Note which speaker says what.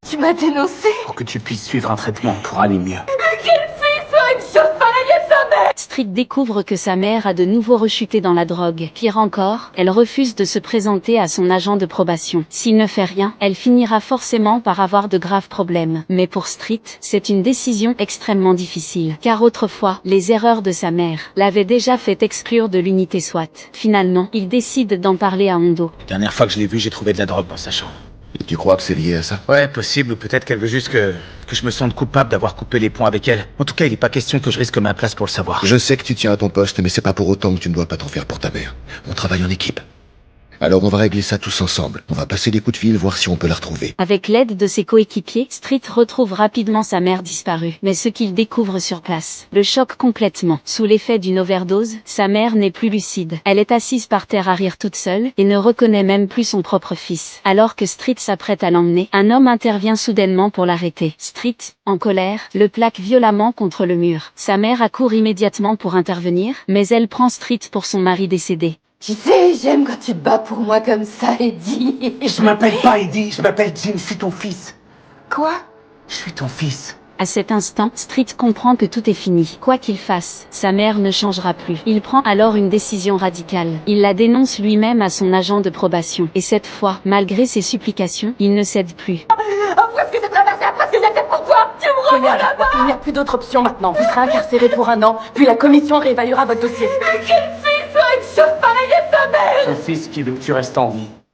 Speaker 1: Tu m'as dénoncé.
Speaker 2: Pour que tu puisses suivre un traitement pour aller mieux.
Speaker 1: Quelle fille ferait une chose pareille à sa mère?
Speaker 3: Street découvre que sa mère a de nouveau rechuté dans la drogue. Pire encore, elle refuse de se présenter à son agent de probation. S'il ne fait rien, elle finira forcément par avoir de graves problèmes. Mais pour Street, c'est une décision extrêmement difficile. Car autrefois, les erreurs de sa mère l'avaient déjà fait exclure de l'unité SWAT. Finalement, il décide d'en parler à Hondo.
Speaker 2: La dernière fois que je l'ai vue, j'ai trouvé de la drogue dans sa chambre.
Speaker 4: Et tu crois que c'est lié à ça?
Speaker 2: Ouais, possible, ou peut-être qu'elle veut juste que je me sente coupable d'avoir coupé les ponts avec elle. En tout cas, il n'est pas question que je risque ma place pour le savoir.
Speaker 4: Je sais que tu tiens à ton poste, mais c'est pas pour autant que tu ne dois pas t'en faire pour ta mère. On travaille en équipe. Alors on va régler ça tous ensemble. On va passer des coups de fil, voir si on peut la retrouver.
Speaker 3: Avec l'aide de ses coéquipiers, Street retrouve rapidement sa mère disparue. Mais ce qu'il découvre sur place le choque complètement. Sous l'effet d'une overdose, sa mère n'est plus lucide. Elle est assise par terre à rire toute seule et ne reconnaît même plus son propre fils. Alors que Street s'apprête à l'emmener, un homme intervient soudainement pour l'arrêter. Street, en colère, le plaque violemment contre le mur. Sa mère accourt immédiatement pour intervenir, mais elle prend Street pour son mari décédé.
Speaker 1: Tu sais, j'aime quand tu te bats pour moi comme ça, Eddie.
Speaker 2: Je m'appelle pas Eddie, je m'appelle Jim, je suis ton fils.
Speaker 1: Quoi?
Speaker 2: Je suis ton fils.
Speaker 3: À cet instant, Street comprend que tout est fini. Quoi qu'il fasse, sa mère ne changera plus. Il prend alors une décision radicale. Il la dénonce lui-même à son agent de probation. Et cette fois, malgré ses supplications, il ne cède plus.
Speaker 1: Avoue ce que j'ai traversé après ce que j'ai fait pour toi. Tu me renvoies là-bas. Il n'y a plus d'autre option maintenant. Vous serez incarcéré pour 1 an, puis la commission réévaluera votre dossier. Quelle fille ferait une chose pareille à sa mère?
Speaker 2: Ton fils qui veut que tu restes en vie.